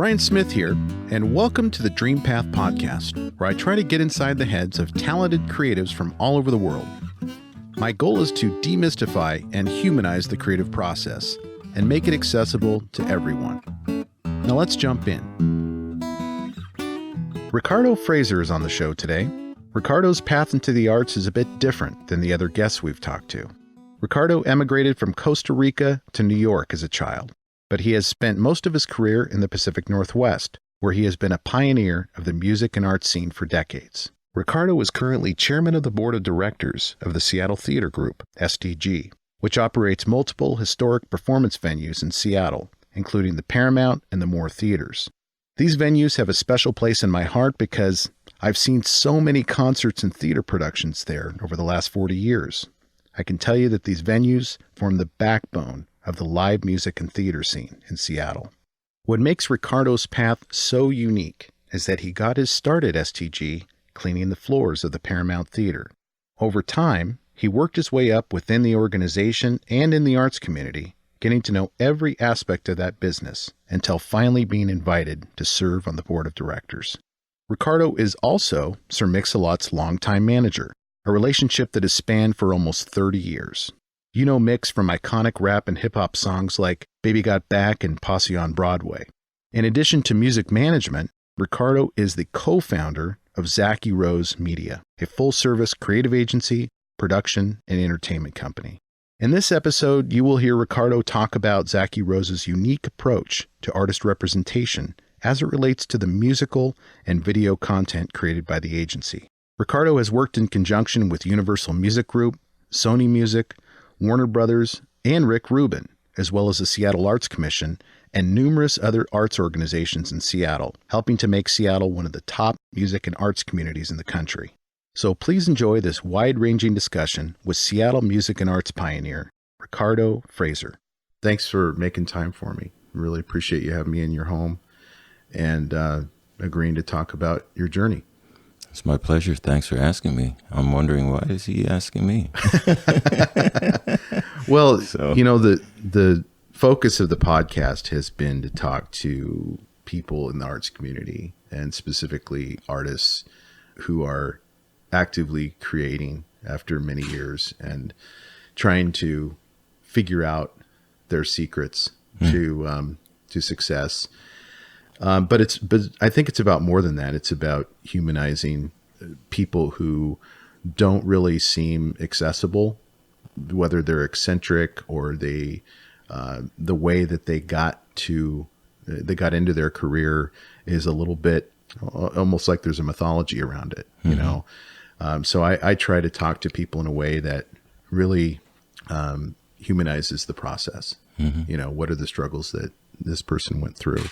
Brian Smith here, and welcome to the Dreampath podcast, where I try to get inside the heads of talented creatives from all over the world. My goal is to demystify and humanize the creative process and make it accessible to everyone. Now let's jump in. Ricardo Frazer is on the show today. Ricardo's path into the arts is a bit different than the other guests we've talked to. Ricardo emigrated from Costa Rica to New York as a child, but he has spent most of his career in the Pacific Northwest, where he has been a pioneer of the music and art scene for decades. Ricardo is currently chairman of the board of directors of the Seattle Theater Group, STG, which operates multiple historic performance venues in Seattle, including the Paramount and the Moore Theaters. These venues have a special place in my heart because I've seen so many concerts and theater productions there over the last 40 years. I can tell you that these venues form the backbone of the live music and theater scene in Seattle. What makes Ricardo's path so unique is that he got his start at STG cleaning the floors of the Paramount Theater. Over time, he worked his way up within the organization and in the arts community, getting to know every aspect of that business until finally being invited to serve on the board of directors. Ricardo is also Sir Mix-a-Lot's longtime manager, a relationship that has spanned for almost 30 years. You know Mix from iconic rap and hip-hop songs like Baby Got Back and Posse on Broadway. In addition to music management, Ricardo is the co-founder of Zachy Rose Media, a full-service creative agency, production, and entertainment company. In this episode, you will hear Ricardo talk about Zachy Rose's unique approach to artist representation as it relates to the musical and video content created by the agency. Ricardo has worked in conjunction with Universal Music Group, Sony Music, Warner Brothers, and Rick Rubin, as well as the Seattle Arts Commission and numerous other arts organizations in Seattle, helping to make Seattle one of the top music and arts communities in the country. So please enjoy this wide-ranging discussion with Seattle music and arts pioneer, Ricardo Frazer. Thanks for making time for me. Really appreciate you having me in your home and agreeing to talk about your journey. It's my pleasure. Thanks for asking me. I'm wondering, why is he asking me? Well, the focus of the podcast has been to talk to people in the arts community and specifically artists who are actively creating after many years and trying to figure out their secrets to success. But I think it's about more than that. It's about humanizing people who don't really seem accessible, whether they're eccentric or the way that they got into their career is a little bit almost like there's a mythology around it, you know? So I try to talk to people in a way that really humanizes the process. You know, what are the struggles that this person went through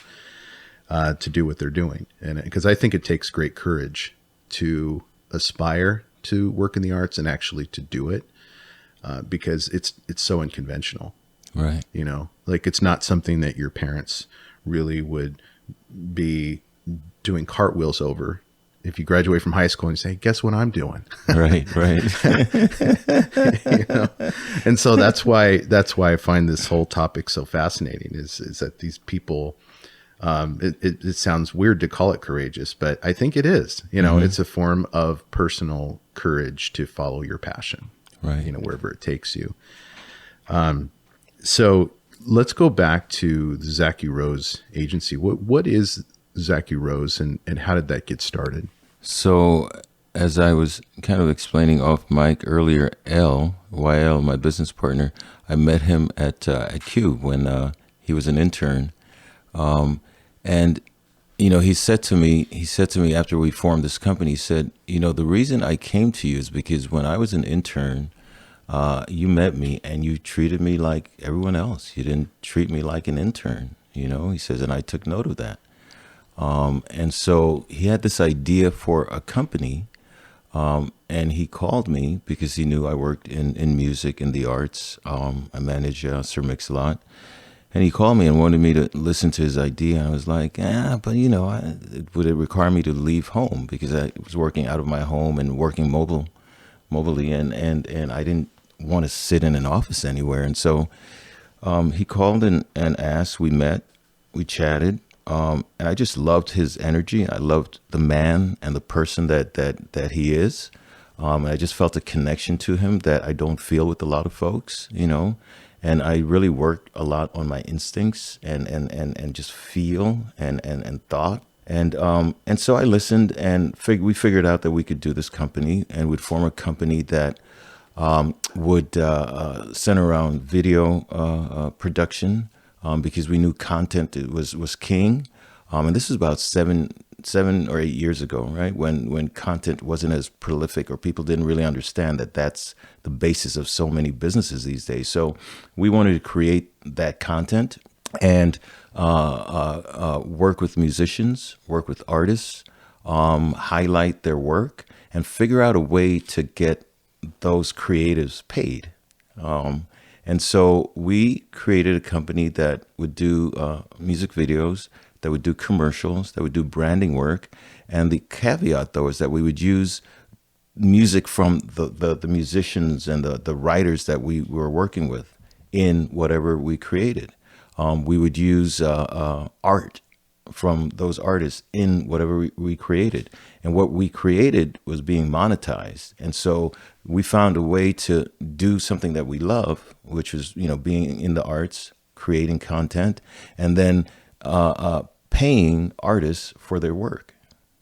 to do what they're doing? And because I think it takes great courage to aspire to work in the arts and actually to do it, because it's so unconventional, Right. You know, like it's not something that your parents really would be doing cartwheels over. If you graduate from high school and you say, guess what I'm doing? Right. You know? And so that's why I find this whole topic so fascinating is that these people, it sounds weird to call it courageous, but I think it is, you know, it's a form of personal courage to follow your passion, Right. You know, wherever it takes you. So let's go back to the Zachy Rose agency. What is Zachy Rose and how did that get started? So as I was kind of explaining off mic earlier, YL, my business partner, I met him at Cube when he was an intern. And, you know, he said to me after we formed this company, he said, you know, the reason I came to you is because when I was an intern, you met me and you treated me like everyone else. You didn't treat me like an intern, you know, he says, and I took note of that. And so he had this idea for a company, and he called me because he knew I worked in music and the arts. I manage Sir Mix-a-Lot. And he called me and wanted me to listen to his idea. And I was like, but you know, would it require me to leave home? Because I was working out of my home and working mobily, and I didn't want to sit in an office anywhere. And so he called and asked. We met, we chatted. and I just loved his energy. I loved the man and the person that he is. And I just felt a connection to him that I don't feel with a lot of folks, And I really worked a lot on my instincts and just feel and thought. And so I listened and we figured out that we could do this company and would form a company that would center around video production because we knew content was king. And this is about 7 or 8 years ago, right? When content wasn't as prolific or people didn't really understand that that's the basis of so many businesses these days. So we wanted to create that content and work with musicians, work with artists, highlight their work, and figure out a way to get those creatives paid. And so we created a company that would do music videos, that would do commercials, that would do branding work. And the caveat, though, is that we would use music from the musicians and the writers that we were working with in whatever we created. We would use art from those artists in whatever we created. And what we created was being monetized. And so we found a way to do something that we love, which was, being in the arts, creating content, and then paying artists for their work.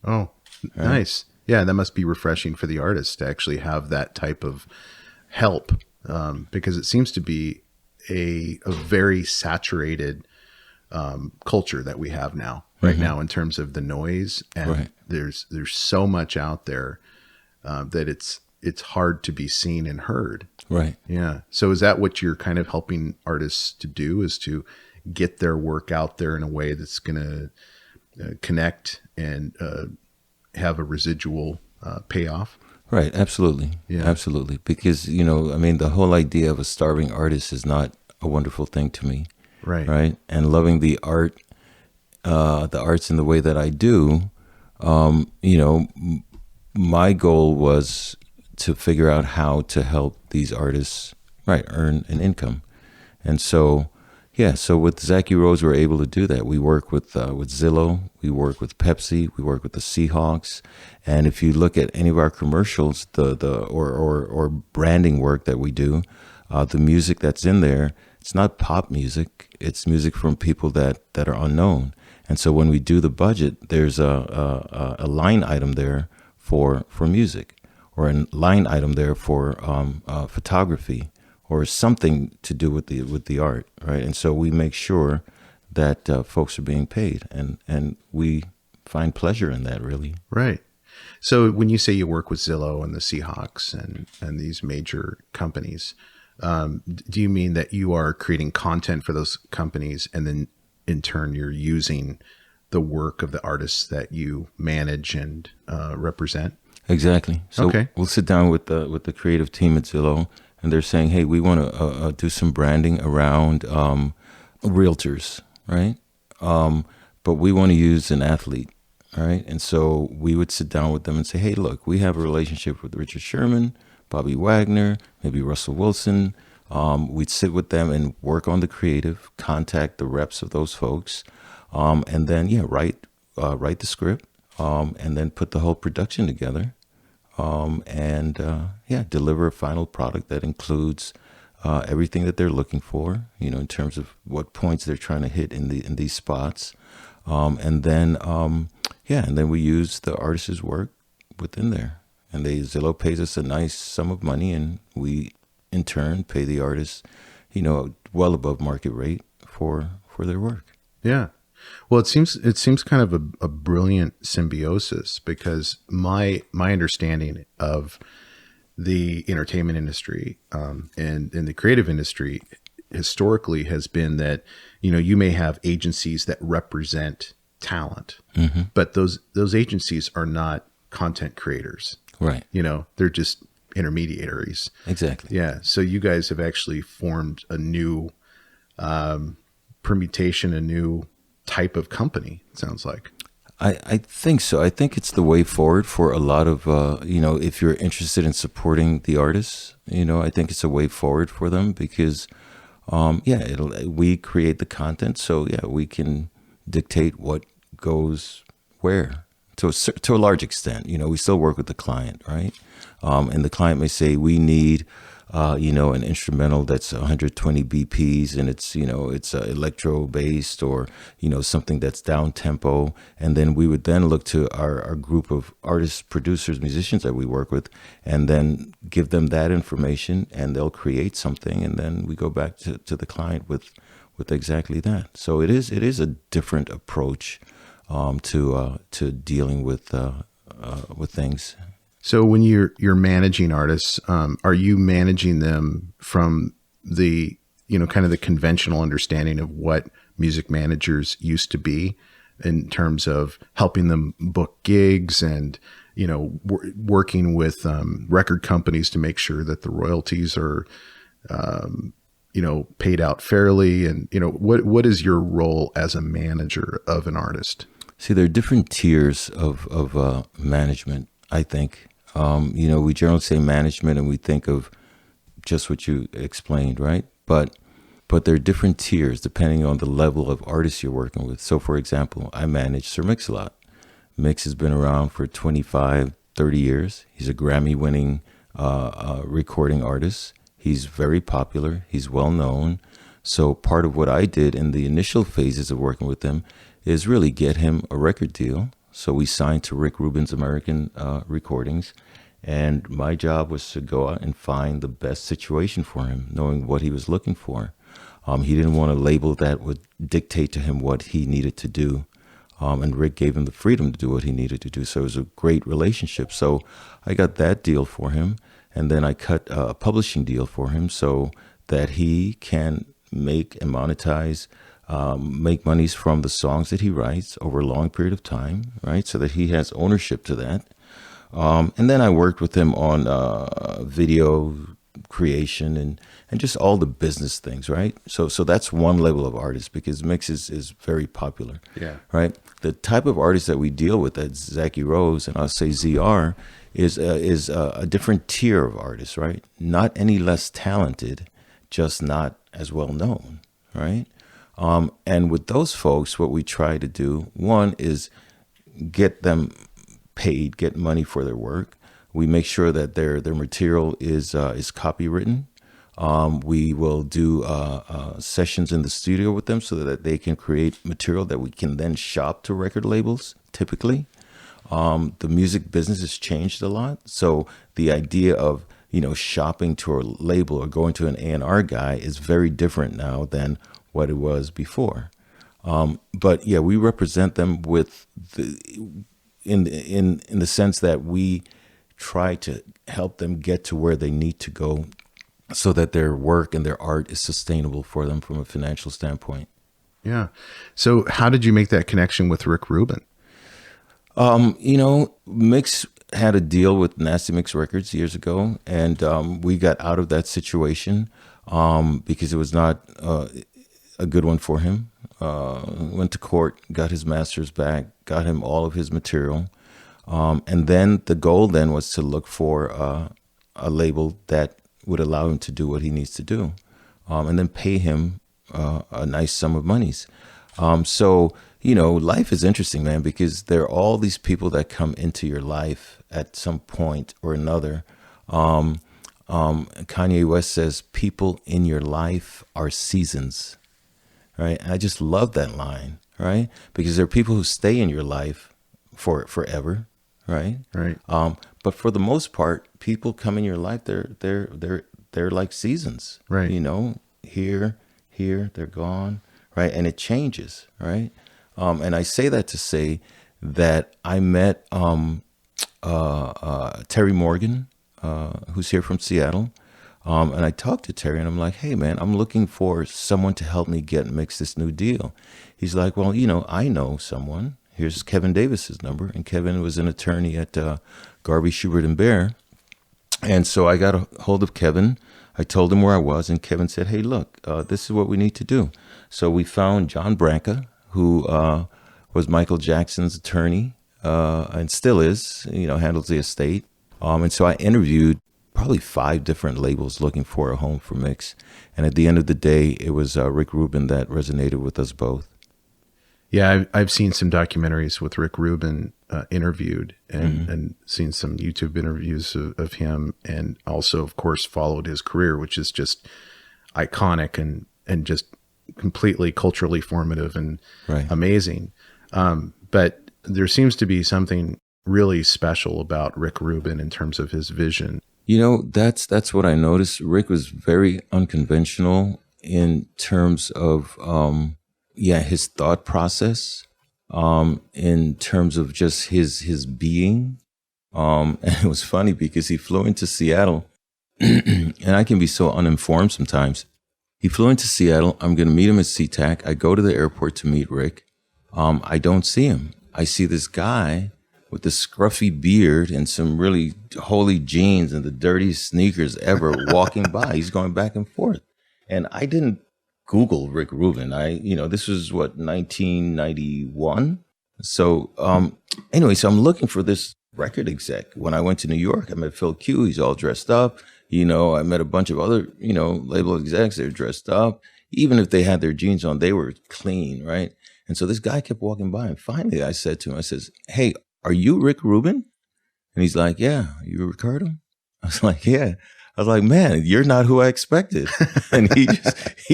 Oh, right? Nice. Yeah, that must be refreshing for the artists to actually have that type of help, because it seems to be a very saturated culture that we have now, right now, in terms of the noise, and there's so much out there that it's hard to be seen and heard. Right. Yeah. So is that what you're kind of helping artists to do, is to get their work out there in a way that's going to connect and have a residual payoff? Right. Absolutely. Yeah. Absolutely. Because, the whole idea of a starving artist is not a wonderful thing to me. Right. Right. And loving the arts in the way that I do, my goal was to figure out how to help these artists, earn an income. And so, so with Zachy Rose, we're able to do that. We work with Zillow, we work with Pepsi, we work with the Seahawks. And if you look at any of our commercials, or branding work that we do, the music that's in there, it's not pop music. It's music from people that are unknown. And so when we do the budget, there's a line item there for music, or a line item there for photography, or something to do with the art, right? And so we make sure that folks are being paid, and we find pleasure in that, really. Right. So when you say you work with Zillow and the Seahawks and these major companies, do you mean that you are creating content for those companies, and then in turn you're using the work of the artists that you manage and represent? Exactly. So okay. We'll sit down with the creative team at Zillow, and they're saying, hey, we want to do some branding around realtors, right? But we want to use an athlete, right? And so we would sit down with them and say, hey, look, we have a relationship with Richard Sherman, Bobby Wagner, maybe Russell Wilson. We'd sit with them and work on the creative, contact the reps of those folks, and then, write the script, and then put the whole production together. Deliver a final product that includes everything that they're looking for, in terms of what points they're trying to hit in these spots, and then we use the artist's work within there, and Zillow pays us a nice sum of money, and we in turn pay the artists, well above market rate for their work. Yeah. Well, it seems kind of a brilliant symbiosis, because my understanding of the entertainment industry and in the creative industry historically has been that, you may have agencies that represent talent, but those agencies are not content creators. Right. They're just intermediaries. Exactly. Yeah. So you guys have actually formed a new permutation, a new type of company, it sounds like. I think so. I think it's the way forward for a lot of, if you're interested in supporting the artists, I think it's a way forward for them, because, we create the content. So, we can dictate what goes where. To a large extent, we still work with the client, right? And the client may say, we need, an instrumental that's 120 BPs and it's electro based, or, something that's down tempo. And then we would then look to our group of artists, producers, musicians that we work with, and then give them that information, and they'll create something. And then we go back to the client with exactly that. So it is a different approach to dealing with things. So when you're managing artists, are you managing them from the kind of the conventional understanding of what music managers used to be, in terms of helping them book gigs and working with record companies to make sure that the royalties are paid out fairly, and what is your role as a manager of an artist? See, there are different tiers of management, I think. We generally say management and we think of just what you explained, right? But there are different tiers depending on the level of artist you're working with. So, for example, I manage Sir Mix-a-Lot. Mix has been around for 25, 30 years. He's a Grammy-winning recording artist. He's very popular. He's well known. So part of what I did in the initial phases of working with him is really get him a record deal. So we signed to Rick Rubin's American Recordings. And my job was to go out and find the best situation for him, knowing what he was looking for. He didn't want a label that would dictate to him what he needed to do. And Rick gave him the freedom to do what he needed to do. So it was a great relationship. So I got that deal for him. And then I cut a publishing deal for him so that he can make and monetize, make monies from the songs that he writes over a long period of time, right? So that he has ownership to that. And then I worked with him on video creation and just all the business things, right? So that's one level of artist, because Mix is very popular, right? The type of artist that we deal with at Zachy Rose, and I'll say ZR, is a different tier of artists, right? Not any less talented, just not as well known, right? And with those folks, what we try to do, one is get them paid, get money for their work. We make sure that their material is copywritten. We will do sessions in the studio with them so that they can create material that we can then shop to record labels, typically. The music business has changed a lot. So the idea of, shopping to a label or going to an A&R guy is very different now than what it was before. But yeah, we represent them with in the sense that we try to help them get to where they need to go so that their work and their art is sustainable for them from a financial standpoint. Yeah. So how did you make that connection with Rick Rubin? Mix had a deal with Nasty Mix Records years ago, and we got out of that situation because it was not a good one for him. Went to court, got his masters back, got him all of his material. And then the goal then was to look for a label that would allow him to do what he needs to do, and then pay him a nice sum of monies. So, life is interesting, man, because there are all these people that come into your life at some point or another. Kanye West says, people in your life are seasons, right? And I just love that line, right? Because there are people who stay in your life for forever, right? Right. But for the most part, people come in your life, they're like seasons, right? Here, they're gone, right? And it changes, right? And I say that to say that I met Terry Morgan, who's here from Seattle. And I talked to Terry and I'm like, hey, man, I'm looking for someone to help me mix this new deal. He's like, well, I know someone. Here's Kevin Davis's number. And Kevin was an attorney at Garvey, Schubert and Bear. And so I got a hold of Kevin. I told him where I was, and Kevin said, hey, look, this is what we need to do. So we found John Branca, who was Michael Jackson's attorney and still is, handles the estate. And so I interviewed probably 5 different labels looking for a home for Mix. And at the end of the day, it was Rick Rubin that resonated with us both. Yeah, I've seen some documentaries with Rick Rubin interviewed, and seen some YouTube interviews of him, and also, of course, followed his career, which is just iconic and just completely culturally formative and Right. amazing. But there seems to be something really special about Rick Rubin in terms of his vision. You know, that's what I noticed. Rick was very unconventional in terms of his thought process, in terms of just his being. And it was funny because he flew into Seattle, and I can be so uninformed sometimes. He flew into Seattle. I'm going to meet him at SeaTac. I go to the airport to meet Rick. I don't see him. I see this guy with the scruffy beard and some really holy jeans and the dirtiest sneakers ever walking by. He's going back and forth. And I didn't Google Rick Rubin. This was 1991. So, anyway, so I'm looking for this record exec. When I went to New York, I met Phil Q. He's all dressed up. I met a bunch of other, label execs. They're dressed up. Even if they had their jeans on, they were clean, right? And so this guy kept walking by. And finally I said to him, I says, "Hey, are you Rick Rubin?" And he's like, "Yeah." "You Ricardo?" I was like, "Yeah." I was like, "Man, you're not who I expected." And he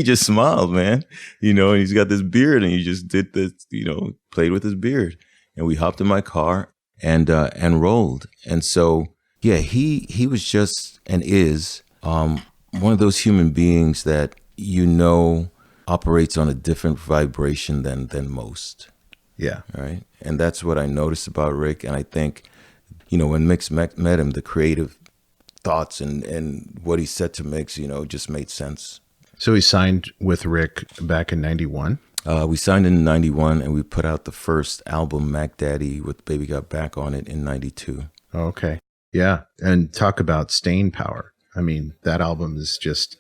just smiled, man. And he's got this beard, and he just did this, played with his beard. And we hopped in my car and rolled. And so, yeah, he was just and is one of those human beings that operates on a different vibration than most. Yeah. Right. And that's what I noticed about Rick. And I think, when Mix met him, the creative thoughts and what he said to Mix, just made sense. So he signed with Rick back in 91? We signed in 91, and we put out the first album, Mac Daddy, with Baby Got Back on it, in 92. Oh, okay. Yeah. And talk about Stayin Power. I mean, that album is just,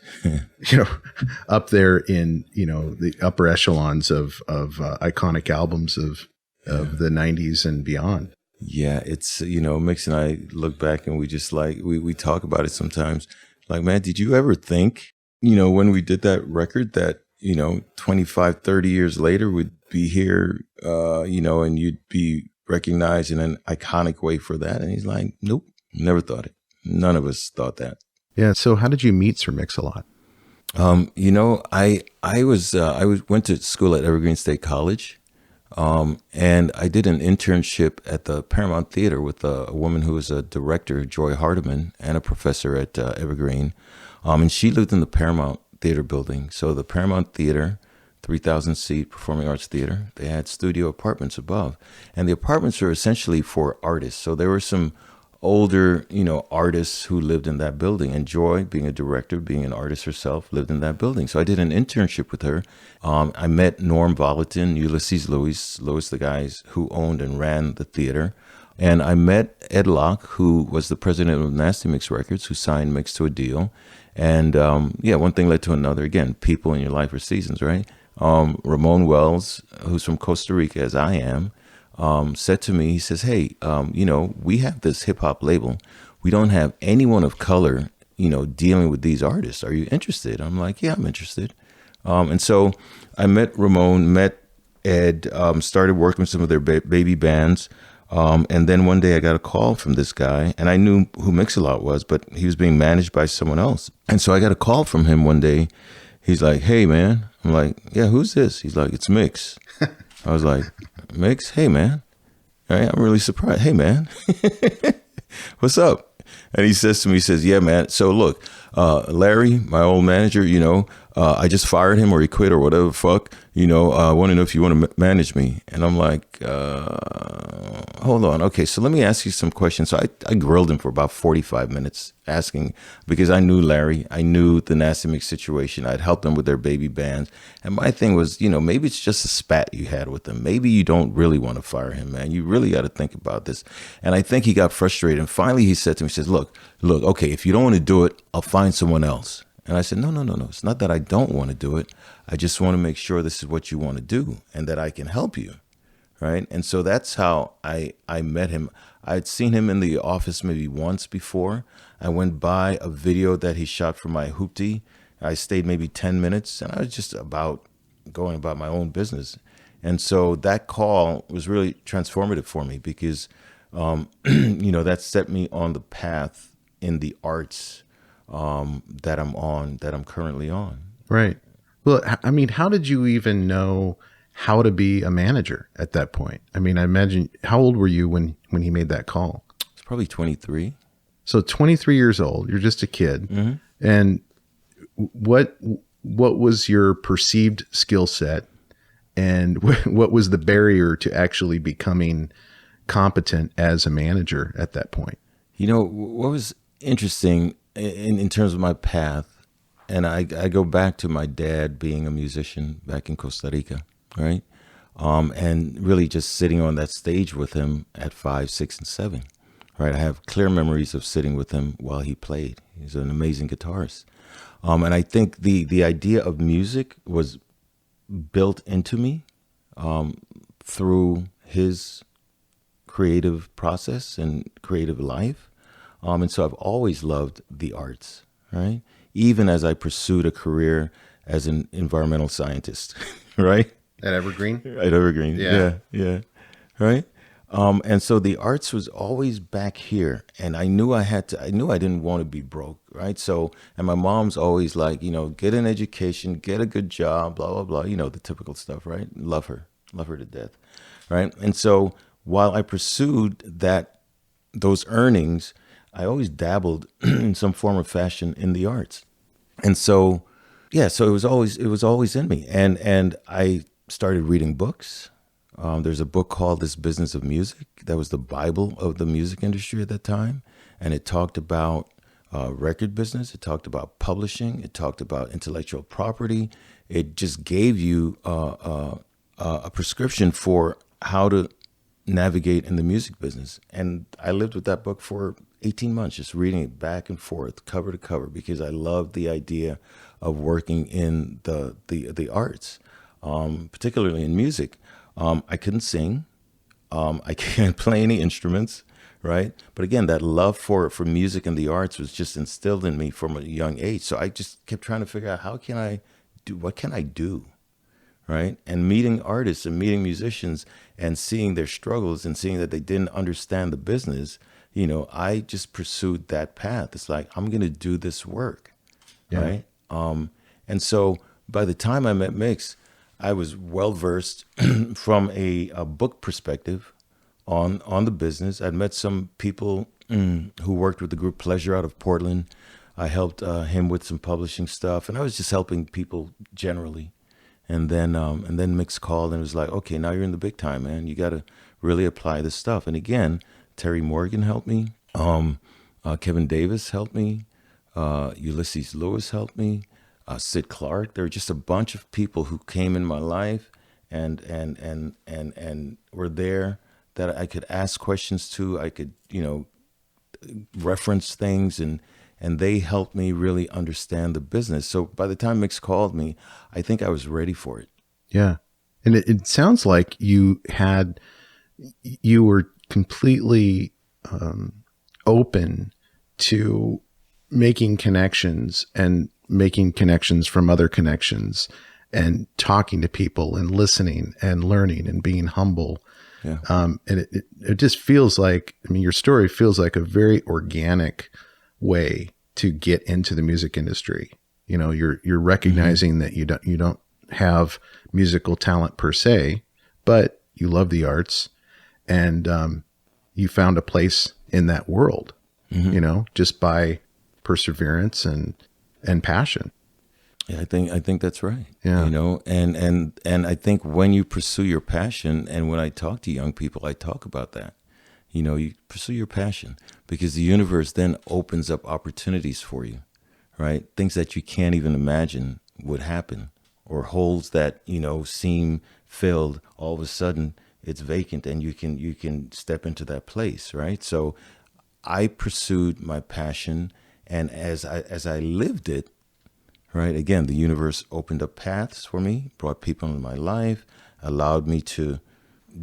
up there in, the upper echelons of iconic albums of the 90s and beyond. Yeah, it's, Mix and I look back and we just we talk about it sometimes. Like, man, did you ever think, when we did that record that, 25, 30 years later we'd be here, and you'd be recognized in an iconic way for that? And he's like, "Nope, never thought it." None of us thought that. Yeah. So how did you meet Sir Mix-a-Lot? I went to school at Evergreen State College, and I did an internship at the Paramount Theater with a woman who was a director, Joy Hardiman, and a professor at Evergreen, and she lived in the Paramount Theater building. So the Paramount Theater, 3,000 seat performing arts theater, they had studio apartments above, and the apartments were essentially for artists. So there were some older, artists who lived in that building. And Joy, being a director, being an artist herself, lived in that building. So I did an internship with her. I met Norm Volatin, Ulysses Lewis, the guys who owned and ran the theater. And I met Ed Locke, who was the president of Nasty Mix Records, who signed Mix to a deal. And one thing led to another. Again, people in your life are seasons, right? Ramon Wells, who's from Costa Rica, as I am, said to me, he says, "Hey, we have this hip hop label. We don't have anyone of color, dealing with these artists. Are you interested?" I'm like, "Yeah, I'm interested." And so I met Ramon, met Ed, started working with some of their baby bands. And then one day I got a call from this guy, and I knew who Mix-a-Lot was, but he was being managed by someone else. And so I got a call from him one day. He's like, "Hey, man." I'm like, "Yeah, who's this?" He's like, "It's Mix." I was like, "Mix? Hey, man." All right, I'm really surprised. "Hey, man." "What's up?" And he says to me, he says, "Yeah, man. So look, Larry, my old manager, I just fired him, or he quit, or whatever the fuck. I want to know if you want to manage me." And I'm like, hold on. Okay, so let me ask you some questions. So I grilled him for about 45 minutes asking, because I knew Larry, I knew the Nasty Mix situation. I'd helped them with their baby bands. And my thing was, maybe it's just a spat you had with him. Maybe you don't really want to fire him, man. You really got to think about this. And I think he got frustrated. And finally he said to me, he says, look, okay, if you don't want to do it, I'll find someone else. And I said, no. It's not that I don't want to do it. I just want to make sure this is what you want to do and that I can help you. Right. And so that's how I met him. I'd seen him in the office maybe once before. I went by a video that he shot for my hoopty. I stayed maybe 10 minutes, and I was just going about my own business. And so that call was really transformative for me because, that set me on the path in the arts that I'm currently on. Right. Well, I mean, how did you even know how to be a manager at that point? I mean, I imagine, how old were you when he made that call? It's probably 23. So 23 years old, you're just a kid. Mm-hmm. And what was your perceived skill set, and what was the barrier to actually becoming competent as a manager at that point? What was interesting in terms of my path, and I go back to my dad being a musician back in Costa Rica, right? And really just sitting on that stage with him at 5, 6, and 7, right? I have clear memories of sitting with him while he played. He's an amazing guitarist. And I think the idea of music was built into me through his creative process and creative life. And so I've always loved the arts, right? Even as I pursued a career as an environmental scientist, right? At Evergreen? At Evergreen, Yeah. right? And so the arts was always back here, and I knew I didn't want to be broke, right? So, and my mom's always like, get an education, get a good job, blah, blah, blah, the typical stuff, right? Love her to death, right? And so while I pursued those earnings, I always dabbled in some form or fashion in the arts. And so, so it was always in me. And I started reading books. There's a book called This Business of Music that was the Bible of the music industry at that time. And it talked about record business. It talked about publishing. It talked about intellectual property. It just gave you a prescription for how to navigate in the music business. And I lived with that book for 18 months, just reading it back and forth, cover to cover, because I loved the idea of working in the arts, particularly in music. I couldn't sing. I can't play any instruments, right? But again, that love for music and the arts was just instilled in me from a young age. So I just kept trying to figure out what can I do, right? And meeting artists and meeting musicians and seeing their struggles and seeing that they didn't understand the business, I just pursued that path. It's like, I'm going to do this work, right? And so by the time I met Mix, I was well-versed from a book perspective on the business. I'd met some people who worked with the group Pleasure out of Portland. I helped him with some publishing stuff, and I was just helping people generally. And then Mix called and was like, okay, now you're in the big time, man. You got to really apply this stuff. And again, Terry Morgan helped me. Kevin Davis helped me. Ulysses Lewis helped me. Sid Clark. There were just a bunch of people who came in my life and were there that I could ask questions to. I could, reference things, and they helped me really understand the business. So by the time Mix called me, I think I was ready for it. Yeah. And it sounds like you were completely open to making connections and making connections from other connections and talking to people and listening and learning and being humble. Yeah. And it just feels like, your story feels like a very organic way to get into the music industry. You're recognizing that you don't have musical talent per se, but you love the arts, and you found a place in that world, just by perseverance and passion. Yeah, I think that's right. Yeah. And I think when you pursue your passion, and when I talk to young people, I talk about that. You pursue your passion, because the universe then opens up opportunities for you, right? Things that you can't even imagine would happen, or holes that, seem filled, all of a sudden it's vacant and you can step into that place, right? So I pursued my passion, and as I lived it, right, again, the universe opened up paths for me, brought people into my life, allowed me to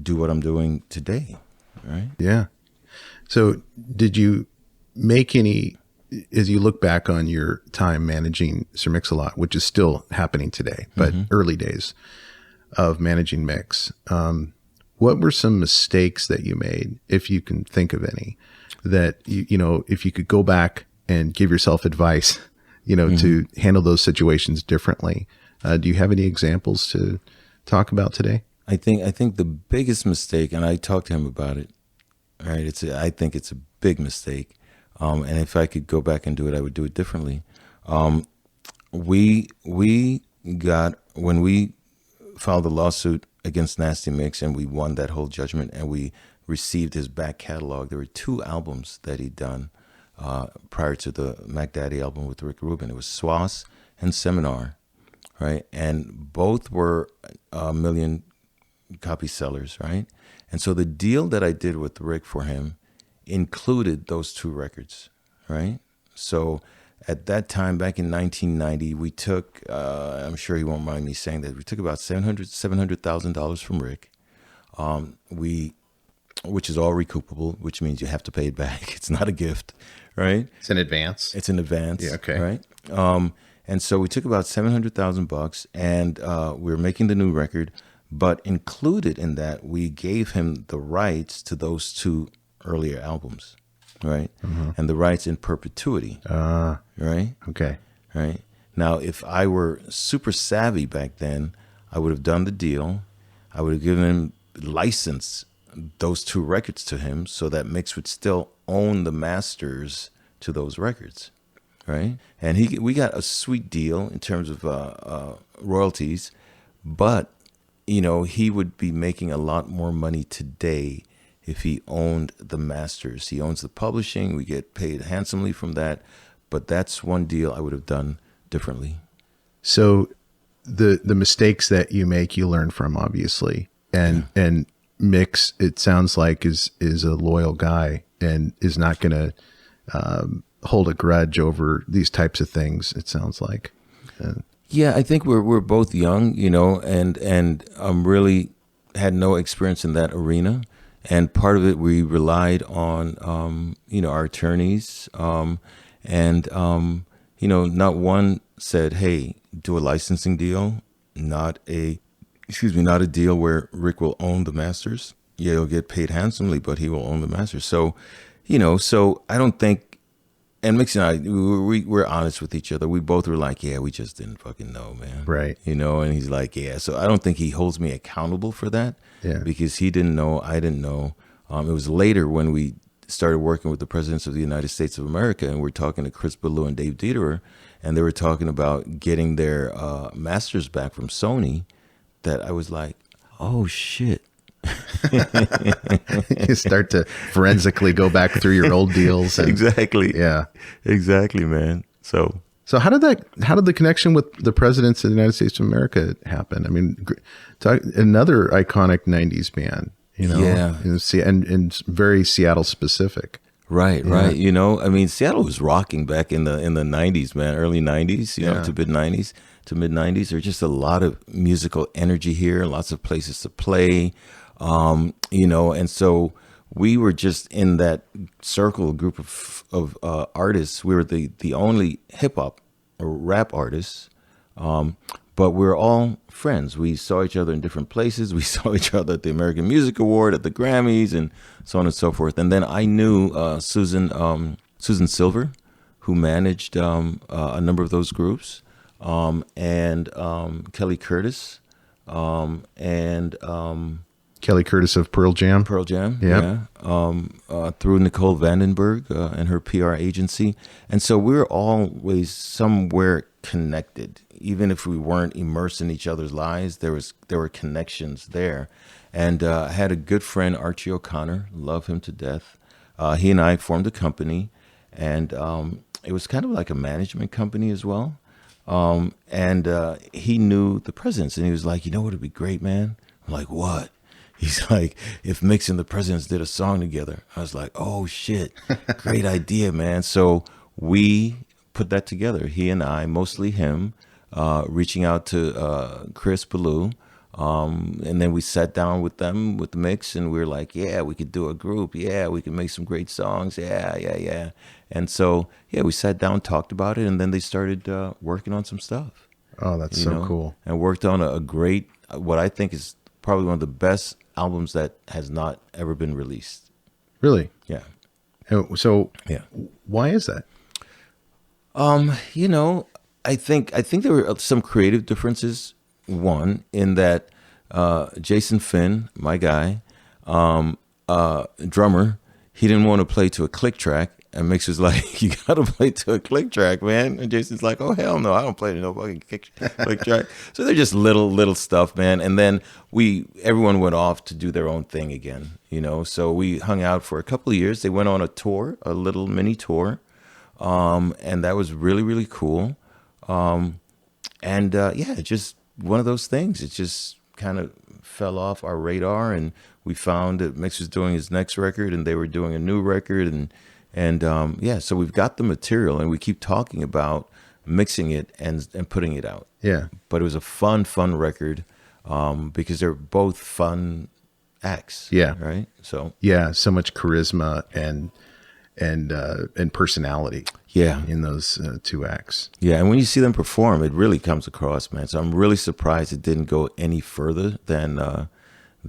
do what I'm doing today, right? Yeah. So did you make any, as you look back on your time managing Sir Mix-a-Lot, which is still happening today, but early days, of managing mix. What were some mistakes that you made, if you can think of any, that if you could go back and give yourself advice, to handle those situations differently? Do you have any examples to talk about today? I think the biggest mistake, and I talked to him about it. Right, I think it's a big mistake, and if I could go back and do it, I would do it differently. We got, when we filed the lawsuit against Nasty Mix, and we won that whole judgment, and we received his back catalog. There were 2 albums that he'd done prior to the Mac Daddy album with Rick Rubin. It was Swass and Seminar, right? And both were million copy sellers, right? And so the deal that I did with Rick for him included those 2 records, right? So at that time, back in 1990, we took, I'm sure he won't mind me saying that, we took about $700,000 from Rick, which is all recoupable, which means you have to pay it back. It's not a gift, right? It's an advance. It's an advance. Yeah, okay. Right? And so we took about $700,000, and we were making the new record, but included in that, we gave him the rights to those 2 earlier albums, right? Mm-hmm. And the rights in perpetuity, right? Okay. Right. Now, if I were super savvy back then, I would have done the deal. I would have given him license those 2 records to him, so that Mix would still own the masters to those records, right? And we got a sweet deal in terms of royalties, but he would be making a lot more money today if he owned the masters. He owns the publishing. We get paid handsomely from that. But that's one deal I would have done differently. So the mistakes that you make, you learn from, obviously. And Mix, it sounds like, is a loyal guy and is not going to hold a grudge over these types of things, it sounds like. Yeah, I think we're both young, and really had no experience in that arena. And part of it, we relied on, our attorneys. Not one said, hey, do a licensing deal, not a deal where Rick will own the masters. Yeah, he'll get paid handsomely, but he will own the masters. So, so I don't think, and Mix and I, we're honest with each other. We both were like, yeah, we just didn't fucking know, man. Right. And he's like, yeah. So I don't think he holds me accountable for that. Yeah. Because he didn't know, I didn't know. It was later when we started working with the presidents of the United States of America, and we're talking to Chris Ballou and Dave Dieterer, and they were talking about getting their masters back from Sony, that I was like, oh, shit. You start to forensically go back through your old deals. Exactly. Yeah. Exactly, man. So how did the connection with the presidents of the United States of America happen? I mean, another iconic 90s band, Yeah. And very Seattle specific. Right, yeah. Right. Seattle was rocking back in the 90s, man, early 90s, to mid 90s. To mid 90s, there's just a lot of musical energy here, lots of places to play, and so we were just in that circle group of artists. We were the only hip hop or rap artists, but we're all friends. We saw each other in different places. We saw each other at the American Music Award, at the Grammys, and so on and so forth. And then I knew Susan Silver, who managed a number of those groups. And Kelly Curtis, Kelly Curtis of Pearl Jam. Yeah. Through Nicole Vandenberg and her PR agency. And so we're always somewhere connected. Even if we weren't immersed in each other's lives, there were connections there. And I had a good friend, Archie O'Connor, love him to death. He and I formed a company, and it was kind of like a management company as well. And he knew the presidents, and he was like, what would be great, man? I'm like, what? He's like, if Mix and the presidents did a song together. I was like, oh shit, great idea, man. So we put that together. He and I, mostly him, reaching out to Chris Ballou. And then we sat down with them, with the Mix, and we were like, yeah, we could do a group. Yeah, we could make some great songs. Yeah. And so, yeah, we sat down, talked about it, and then they started working on some stuff. Oh, that's so cool. And worked on a great what I think is probably one of the best albums that has not ever been released. Really? Yeah. So Yeah. why is that? You know, I think there were some creative differences. One, in that Jason Finn, my guy, drummer, he didn't want to play to a click track. And Mix was like, "You gotta play to a click track, man." And Jason's like, "Oh hell no, I don't play to no fucking click track." So they're just little stuff, man. And then everyone went off to do their own thing again, you know. So we hung out for a couple of years. They went on a tour, a little mini tour, and that was really cool. Yeah, just one of those things. It just kind of fell off our radar, and we found that Mix was doing his next record, and they were doing a new record, and yeah, so we've got the material, and we keep talking about mixing it and putting it out. Yeah. But it was a fun record, because they're both fun acts. Yeah. Right. So Yeah. So much charisma and personality. Yeah. In those two acts. Yeah, and when you see them perform, it really comes across, man. So I'm really surprised it didn't go any further than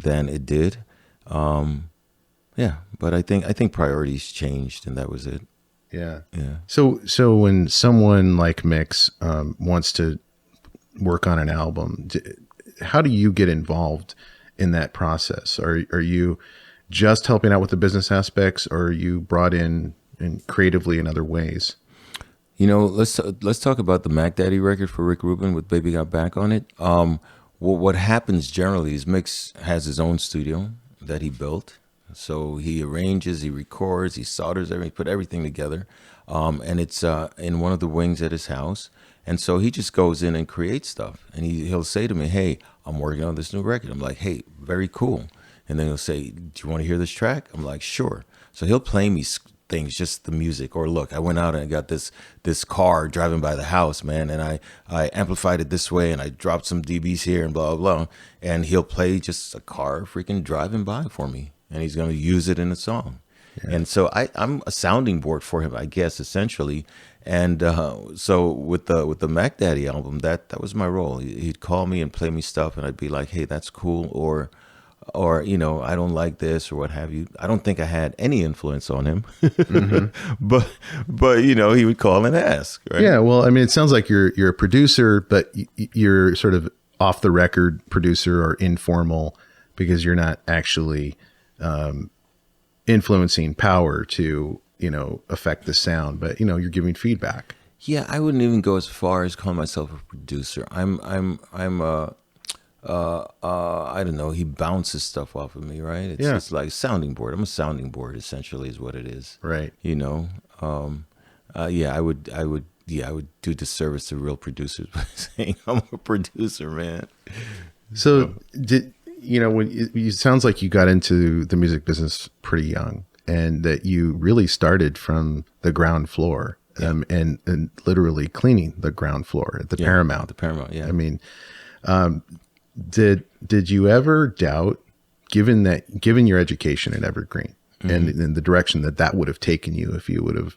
it did. Yeah, but I think priorities changed, and that was it. Yeah. Yeah. So when someone like Mix wants to work on an album, how do you get involved in that process? Are you just helping out with the business aspects, or are you brought in creatively in other ways? You know, let's talk about the Mac Daddy record for Rick Rubin with Baby Got Back on it. What happens generally is Mix has his own studio that he built. So he arranges, he records, he solders everything, put everything together. And it's in one of the wings at his house. And so he just goes in and creates stuff. And he'll say to me, "Hey, I'm working on this new record." I'm like, "Hey, very cool." And then he'll say, "Do you want to hear this track?" I'm like, "Sure." So he'll play me things, just the music. Or look, I went out and I got this car driving by the house, man, and I amplified it this way, and I dropped some dBs here and blah, blah, blah. And he'll play just a car freaking driving by for me, and he's going to use it in a song. Yeah. And so I'm a sounding board for him, I guess, essentially. And so with the Mac Daddy album, that was my role. He'd call me and play me stuff, and I'd be like, "Hey, that's cool," or you know, "I don't like this," or what have you. I don't think I had any influence on him, mm-hmm. but you know, he would call and ask. Right? Yeah. Well, I mean, it sounds like you're a producer, but you're sort of off the record producer or informal, because you're not actually influencing Power to, you know, affect the sound, but you know, you're giving feedback. Yeah, I wouldn't even go as far as calling myself a producer. I'm I don't know, he bounces stuff off of me, right? It's like a sounding board. I'm a sounding board, essentially, is what it is. Right. You know, yeah, I would do disservice to real producers by saying I'm a producer, man. So it sounds like you got into the music business pretty young, and that you really started from the ground floor, and literally cleaning the ground floor at the Paramount. The Paramount, yeah. I mean, did you ever doubt, given your education at Evergreen, mm-hmm. and in the direction that would have taken you if you would have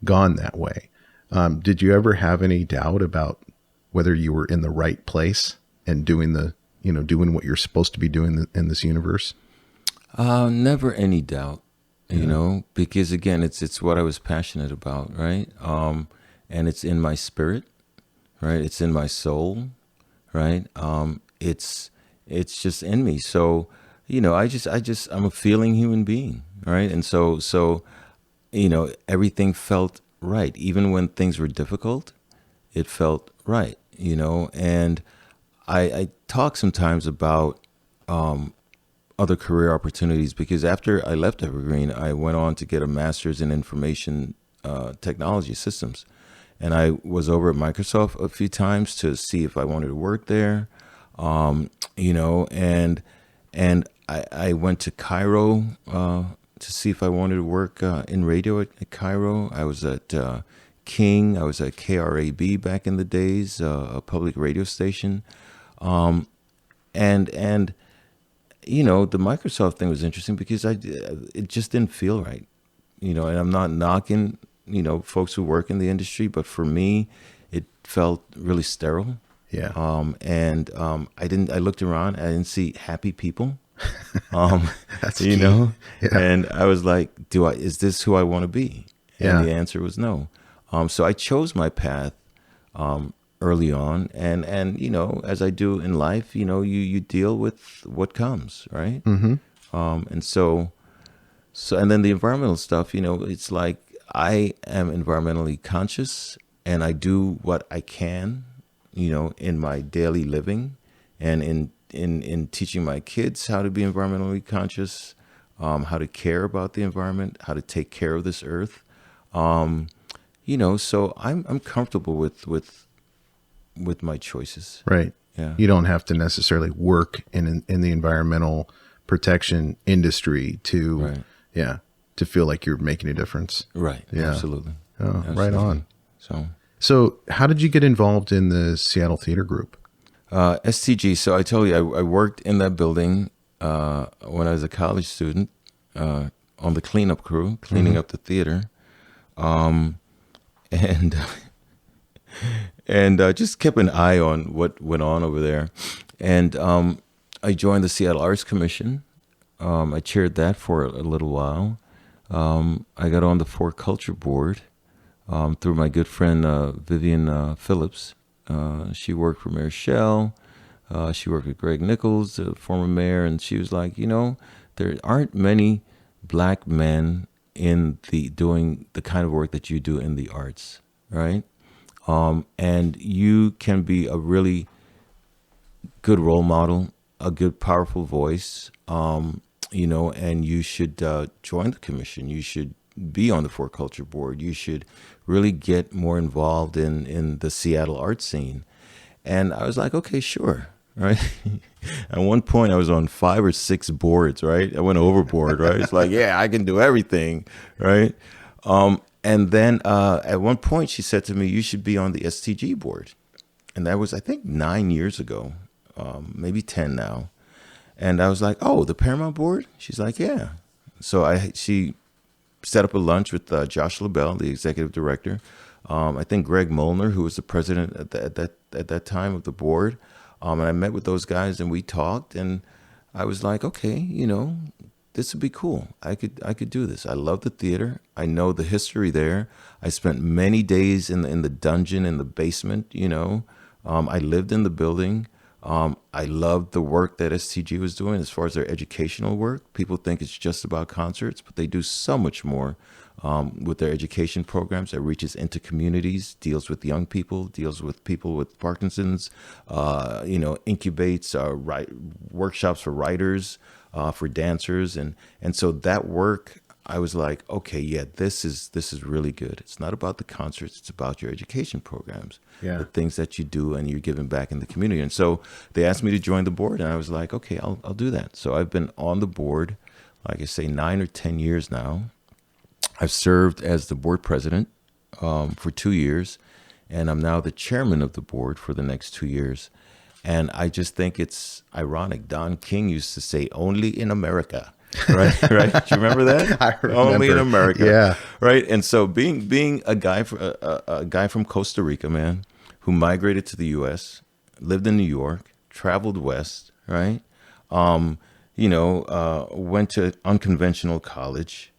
gone that way, did you ever have any doubt about whether you were in the right place and doing what you're supposed to be doing in this universe? Never any doubt, you know, because again, it's what I was passionate about, right? And it's in my spirit, right? It's in my soul, right? It's just in me. So, you know, I'm a feeling human being, right? And so, you know, everything felt right. Even when things were difficult, it felt right, you know. And I talk sometimes about other career opportunities, because after I left Evergreen, I went on to get a master's in information technology systems. And I was over at Microsoft a few times to see if I wanted to work there, you know, and I went to Cairo to see if I wanted to work in radio at Cairo. I was at King. I was at KRAB back in the days, a public radio station. And you know, the Microsoft thing was interesting because it just didn't feel right, you know, and I'm not knocking, you know, folks who work in the industry, but for me, it felt really sterile, Yeah. I looked around, I didn't see happy people. That's You key. know, Yeah. and I was like, is this who I want to be? And Yeah. the answer was no. So I chose my path, early on, and as I do in life, you deal with what comes, right? Mm-hmm. And and then the environmental stuff, it's like I am environmentally conscious, and I do what I can, in my daily living, and in teaching my kids how to be environmentally conscious, how to care about the environment, how to take care of this earth. So I'm comfortable with my choices. Right. Yeah. You don't have to necessarily work in the environmental protection industry to, Right. yeah, to feel like you're making a difference. Right. Yeah. Absolutely. Oh, Absolutely. right on. So So how did you get involved in the Seattle Theater Group? STG. So I told you I worked in that building when I was a college student, on the cleanup crew, cleaning up the theater, and and just kept an eye on what went on over there. And I joined the Seattle Arts Commission. I chaired that for a little while. I got on the For Culture Board through my good friend Vivian Phillips. She worked for Mayor Shell. She worked with Greg Nichols, the former mayor, and she was like, there aren't many black men doing the kind of work that you do in the arts, right? And you can be a really good role model, a good, powerful voice, and you should join the commission. You should be on the For Culture Board. You should really get more involved in the Seattle art scene. And I was like, okay, sure. Right. At one point I was on 5 or 6 boards, right? I went overboard, right? It's like, yeah, I can do everything. Right. And then at one point she said to me, you should be on the STG board. And that was, I think, 9 years ago, maybe 10 now. And I was like, oh, the Paramount board? She's like, yeah. So she set up a lunch with Josh LaBelle, the executive director. I think Greg Molnar, who was the president at that time of the board. And I met with those guys and we talked, and I was like, okay, this would be cool. I could do this. I love the theater. I know the history there. I spent many days in the dungeon, in the basement, I lived in the building. I loved the work that STG was doing as far as their educational work. People think it's just about concerts, but they do so much more with their education programs that reaches into communities, deals with young people, deals with people with Parkinson's, incubates workshops for writers, for dancers. And so that work, I was like, okay, yeah, this is really good. It's not about the concerts. It's about your education programs, Yeah. the things that you do, and you're giving back in the community. And so they asked me to join the board, and I was like, okay, I'll do that. So I've been on the board, like I say, 9 or 10 years now. I've served as the board president for 2 years, and I'm now the chairman of the board for the next 2 years. And I just think it's ironic. Don King used to say, only in America. Right. Do you remember that? I remember. Only in America. Yeah. Right. And so being a guy from Costa Rica, man, who migrated to the U.S., lived in New York, traveled west, right? Went to unconventional college,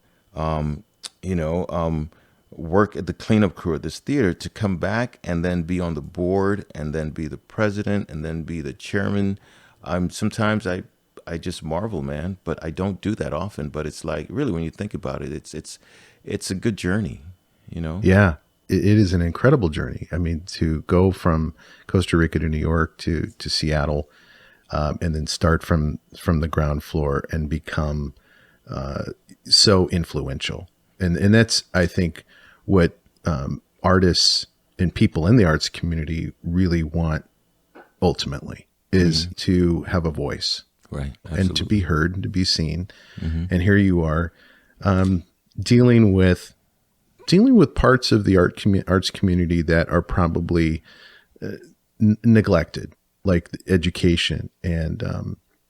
work at the cleanup crew at this theater, to come back and then be on the board and then be the president and then be the chairman. Sometimes I just marvel, man, but I don't do that often. But it's like, really, when you think about it, it's a good journey, Yeah, it is an incredible journey. I mean, to go from Costa Rica to New York to Seattle, and then start from the ground floor and become so influential. And that's, I think, what artists and people in the arts community really want ultimately, is to have a voice. Right. Absolutely. And to be heard and to be seen. Mm-hmm. And here you are, dealing with parts of the arts community that are probably neglected, like education and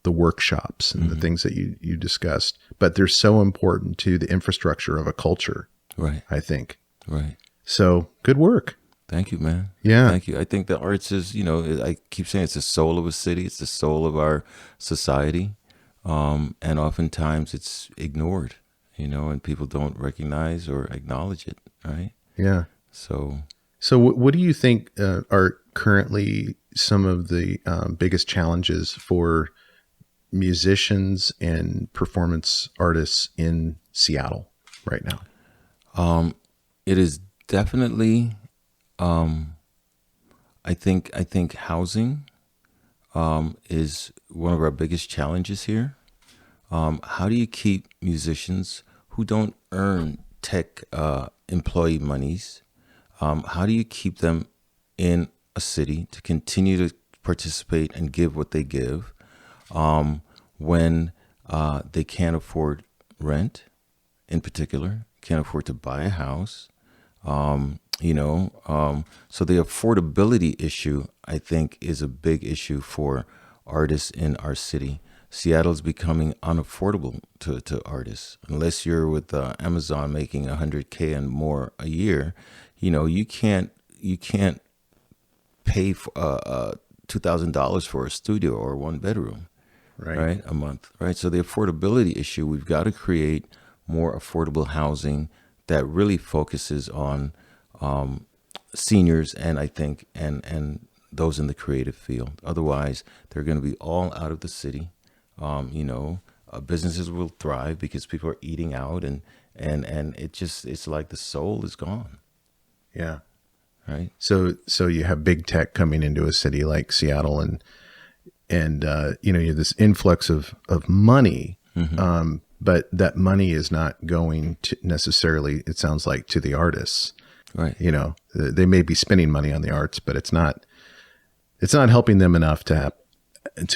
the workshops and the things that you discussed. But they're so important to the infrastructure of a culture. Right. I think. Right. So good work. Thank you, man. Yeah. Thank you. I think the arts is, I keep saying it's the soul of a city. It's the soul of our society. And oftentimes it's ignored, and people don't recognize or acknowledge it, right? Yeah. So what do you think are currently some of the biggest challenges for musicians and performance artists in Seattle right now? it is definitely, I think housing is one of our biggest challenges here. How do you keep musicians who don't earn tech employee monies? How do you keep them in a city to continue to participate and give what they give when they can't afford rent, in particular, can't afford to buy a house? So the affordability issue, I think, is a big issue for artists in our city. Seattle's becoming unaffordable to artists. Unless you're with Amazon making $100K and more a year, you can't pay for $2,000 for a studio or one bedroom, right? A month, right? So the affordability issue, we've got to create more affordable housing that really focuses on seniors and I think and those in the creative field. Otherwise, they're going to be all out of the city. Businesses will thrive because people are eating out and it's like the soul is gone. Yeah. Right. So you have big tech coming into a city like Seattle and you have this influx of money. Mm-hmm. But that money is not going to necessarily, it sounds like, to the artists. Right. They may be spending money on the arts, but it's not helping them enough to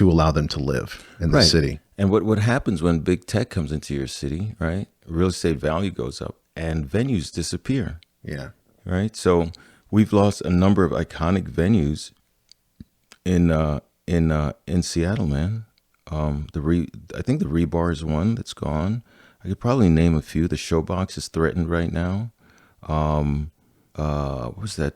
allow them to live in the city. And what happens when big tech comes into your city, right? Real estate value goes up and venues disappear. Yeah. Right. So we've lost a number of iconic venues in Seattle, man. I think the Rebar is one that's gone. I could probably name a few. The Showbox is threatened right now. What was that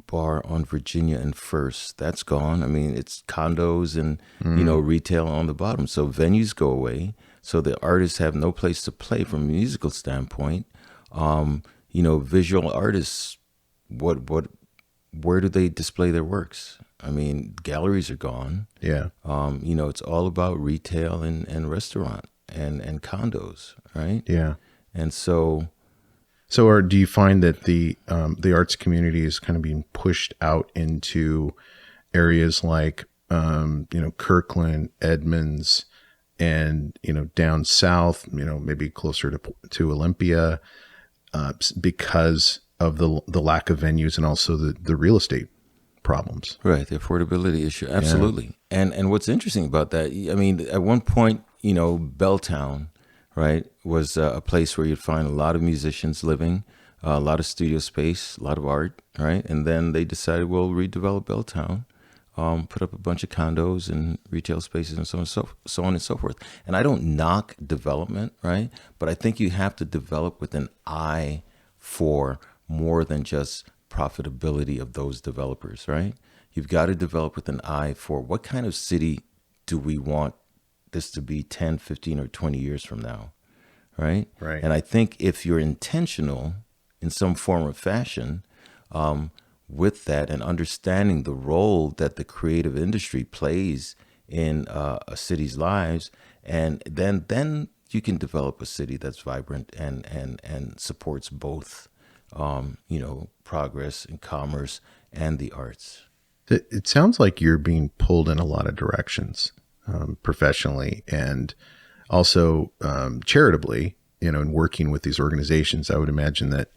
bar on Virginia and First? That's gone. I mean, it's condos and retail on the bottom. So venues go away. So the artists have no place to play from a musical standpoint. Visual artists, where do they display their works? I mean, galleries are gone. Yeah. It's all about retail and restaurant and condos, right? Yeah. And so do you find that the arts community is kind of being pushed out into areas like, Kirkland, Edmonds, and, down south, maybe closer to Olympia, because of the lack of venues and also the real estate problems? Right, the affordability issue, absolutely. Yeah. And what's interesting about that, I mean, at one point, Belltown, right, was a place where you'd find a lot of musicians living, a lot of studio space, a lot of art, right? And then they decided, we'll redevelop Belltown, put up a bunch of condos and retail spaces and so on and so forth. And I don't knock development, right? But I think you have to develop with an eye for more than just profitability of those developers, right? You've got to develop with an eye for what kind of city do we want this to be 10, 15, or 20 years from now, right? Right. And I think if you're intentional in some form or fashion with that and understanding the role that the creative industry plays in a city's lives, and then you can develop a city that's vibrant and supports both progress and commerce and the arts. It sounds like you're being pulled in a lot of directions, professionally and also charitably, in working with these organizations. I would imagine that,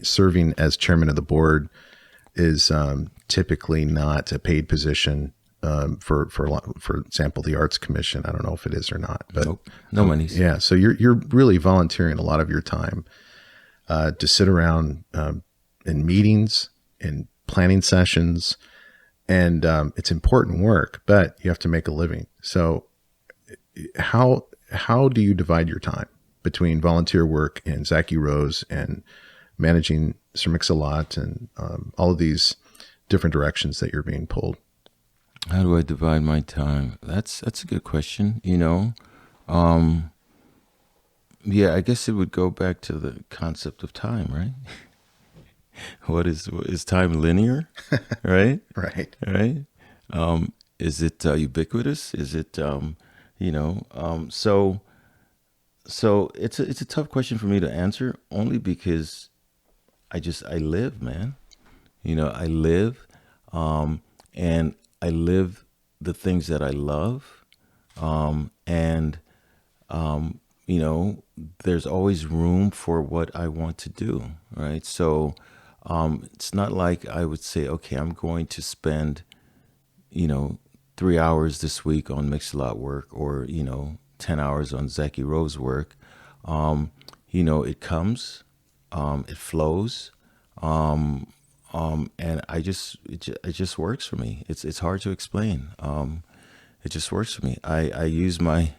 serving as chairman of the board is typically not a paid position for example, the Arts Commission. I don't know if it is or not, but nope. No monies. Yeah. So you're really volunteering a lot of your time to sit around in meetings and planning sessions, and it's important work, but you have to make a living. So how do you divide your time between volunteer work and Zachy Rose and managing Sir Mix-a-Lot and all of these different directions that you're being pulled? How do I divide my time? That's a good question. Um, yeah, I guess it would go back to the concept of time, right? What is time linear, right? Right. Right? Is it ubiquitous? Is it so it's a tough question for me to answer only because I live, man. I live, and I live the things that I love, and you know, there's always room for what I want to do, right? So it's not like I would say, okay, I'm going to spend, you know, 3 hours this week on Mix-a-Lot work, or 10 hours on Zachy Rose work. It comes, it flows, and it just works for me. It's hard to explain. It just works for me. I use my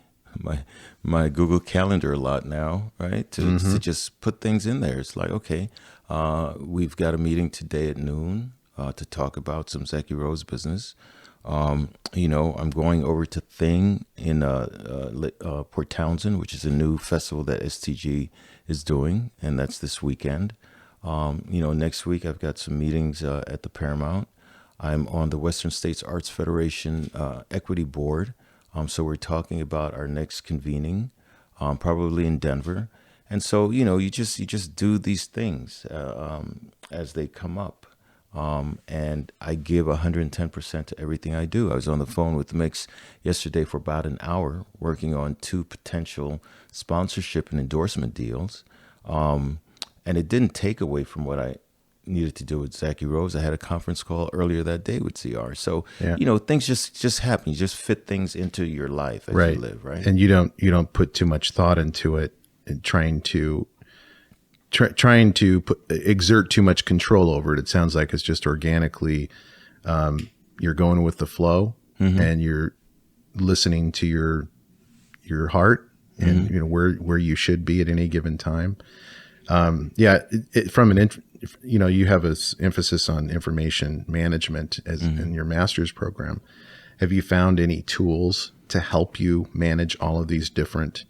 Google Calendar a lot now, right? To just put things in there. It's like, okay, we've got a meeting today at noon to talk about some Zachy Rose business. I'm going over to Thing in Port Townsend, which is a new festival that STG is doing, and that's this weekend. Next week I've got some meetings at the Paramount. I'm on the Western States Arts Federation Equity Board. So we're talking about our next convening, probably in Denver. And so, you just do these things as they come up. And I give 110% to everything I do. I was on the phone with Mix yesterday for about an hour working on 2 potential sponsorship and endorsement deals. And it didn't take away from what I needed to do with Zachy Rose. I had a conference call earlier that day with CR. So, Yeah. Things just happen. You just fit things into your life as Right. you live, right? And you don't put too much thought into it and trying to exert too much control over it. It sounds like it's just organically, you're going with the flow, and you're listening to your heart and where you should be at any given time. You have this emphasis on information management as in your master's program. Have you found any tools to help you manage all of these different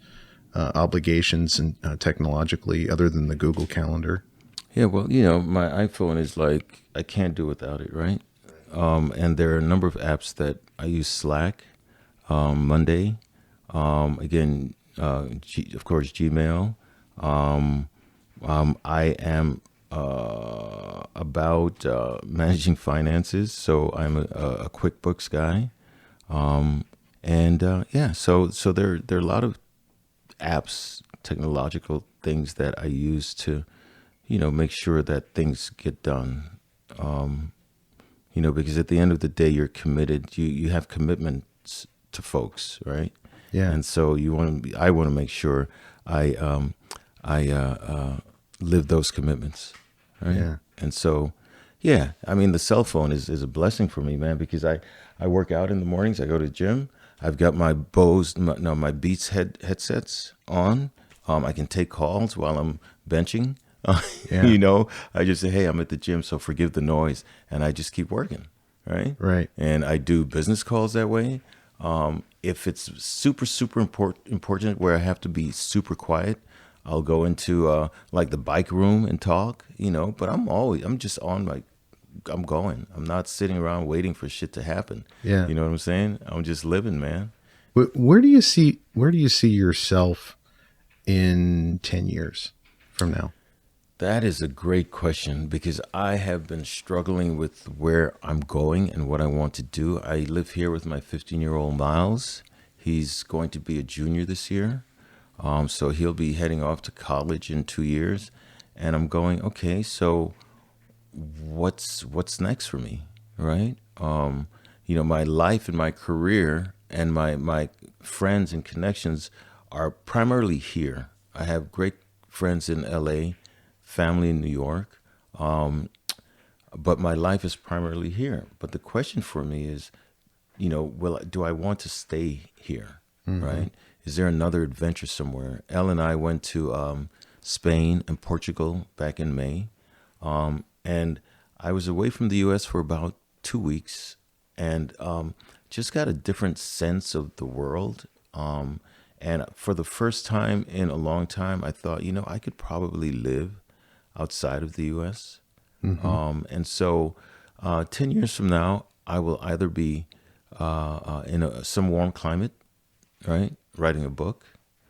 obligations and technologically, other than the Google Calendar? Yeah, well, my iPhone is like, I can't do without it, right? And there are a number of apps that I use. Slack, Monday, again, of course, Gmail. I am about managing finances, so I'm a QuickBooks guy. So there are a lot of apps, technological things that I use to, make sure that things get done. Because at the end of the day, you're committed. You have commitments to folks, right? Yeah. And so I want to make sure I live those commitments, right? Yeah. And so, the cell phone is a blessing for me, man, because I work out in the mornings. I go to the gym. I've got my my Beats headsets on. I can take calls while I'm benching. I just say, hey, I'm at the gym, so forgive the noise, and I just keep working, right? Right. And I do business calls that way. If it's super, super important where I have to be super quiet, I'll go into like the bike room and talk, but I'm just on I'm going. I'm not sitting around waiting for shit to happen. Yeah. You know what I'm saying? I'm just living, man. Where do you see yourself in 10 years from now? That is a great question, because I have been struggling with where I'm going and what I want to do. I live here with my 15-year-old Miles. He's going to be a junior this year. So he'll be heading off to college in 2 years. And I'm going, okay, so what's next for me, right? My life and my career and my friends and connections are primarily here. I have great friends in LA, family in New York, but my life is primarily here. But the question for me is, do I want to stay here, right? Is there another adventure somewhere? Elle and I went to Spain and Portugal back in May. And I was away from the U.S. for about 2 weeks, and just got a different sense of the world. And for the first time in a long time, I thought, I could probably live outside of the U.S. And so 10 years from now, I will either be in some warm climate, right, writing a book,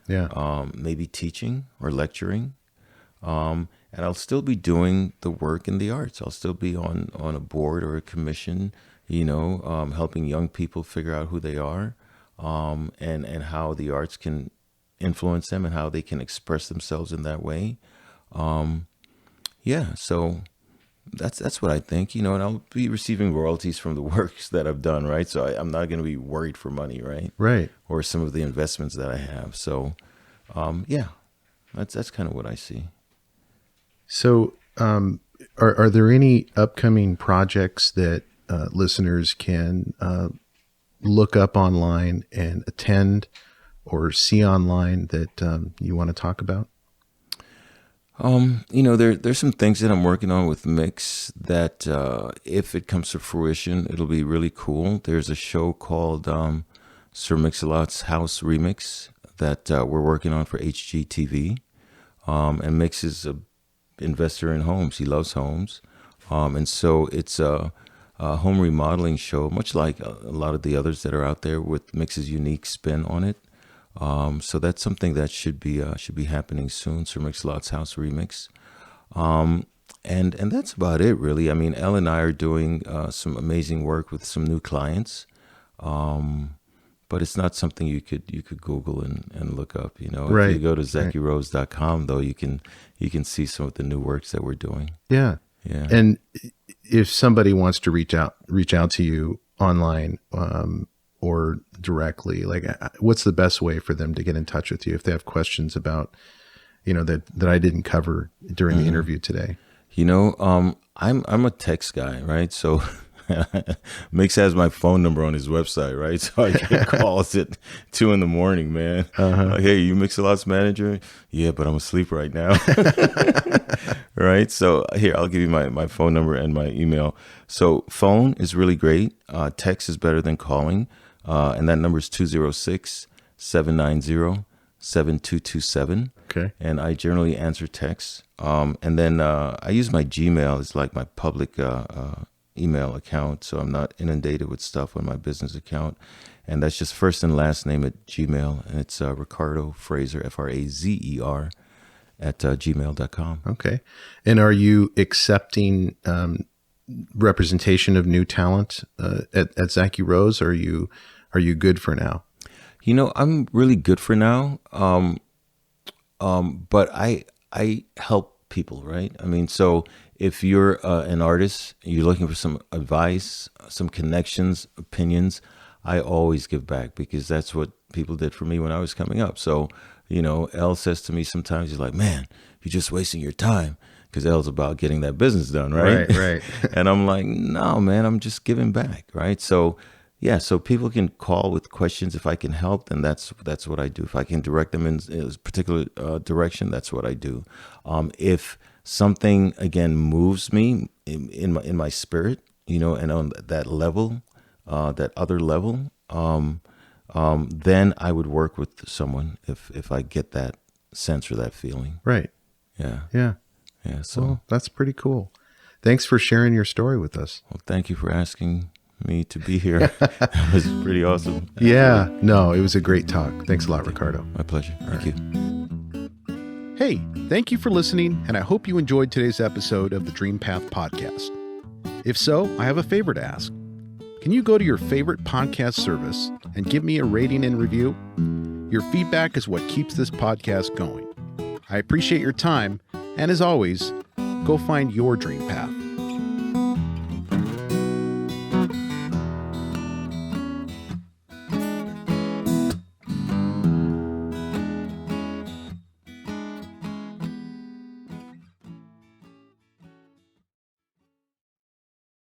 maybe teaching or lecturing, and I'll still be doing the work in the arts. I'll still be on a board or a commission, helping young people figure out who they are, and how the arts can influence them and how they can express themselves in that way. So that's what I think, and I'll be receiving royalties from the works that I've done, right? So I'm not going to be worried for money, right? Right. Or some of the investments that I have. So, that's kind of what I see. So, are there any upcoming projects that listeners can look up online and attend or see online that you want to talk about? There's some things that I'm working on with Mix that if it comes to fruition, it'll be really cool. There's a show called Sir Mix-a-Lot's House Remix that we're working on for HGTV. And Mix is a investor in homes. He loves homes. And so it's a home remodeling show, much like a lot of the others that are out there, with Mix's unique spin on it. So that's something that should be happening soon. Sir Mix-a-Lot's House Remix. And that's about it, really. I mean, Elle and I are doing some amazing work with some new clients. But it's not something you could Google and look up, Right. If you go to zackyrose.com, though, you can see some of the new works that we're doing. Yeah. Yeah. And if somebody wants to reach out to you online, or directly, like, what's the best way for them to get in touch with you if they have questions about, that I didn't cover during the interview today? I'm a text guy, right? So Mix has my phone number on his website, right? So I get calls at 2 a.m, man. Like, hey, you Mix-a-Lot's manager? Yeah, but I'm asleep right now. Right? So here, I'll give you my phone number and my email. So phone is really great. Text is better than calling. And that number is 206-790-7227. Okay. And I generally answer texts. And then I use my Gmail. It's like my public email account, so I'm not inundated with stuff on my business account. And that's just first and last name at Gmail. And it's Ricardo Frazer, Frazer, at gmail.com. Okay. And are you accepting representation of new talent at Zacky Rose? Or are you good for now? I'm really good for now. But I help people, right? I mean, so if you're an artist, you're looking for some advice, some connections, opinions, I always give back, because that's what people did for me when I was coming up. So, Elle says to me sometimes, he's like, man, you're just wasting your time, because Elle's about getting that business done, right? Right. And I'm like, no, man, I'm just giving back, right? So, yeah, so people can call with questions. If I can help, then that's what I do. If I can direct them in a particular direction, that's what I do. If something, again, moves me in my spirit, and on that level, that other level, then I would work with someone if I get that sense or that feeling. Right. Yeah. So Well, that's pretty cool. Thanks for sharing your story with us. Well, thank you for asking me to be here. That was pretty awesome. Yeah. No, it was a great talk. Thanks a lot, Ricardo. My pleasure. Thank you. Hey, thank you for listening, and I hope you enjoyed today's episode of the Dreampath podcast. If so, I have a favor to ask. Can you go to your favorite podcast service and give me a rating and review? Your feedback is what keeps this podcast going. I appreciate your time, and as always, go find your dream path.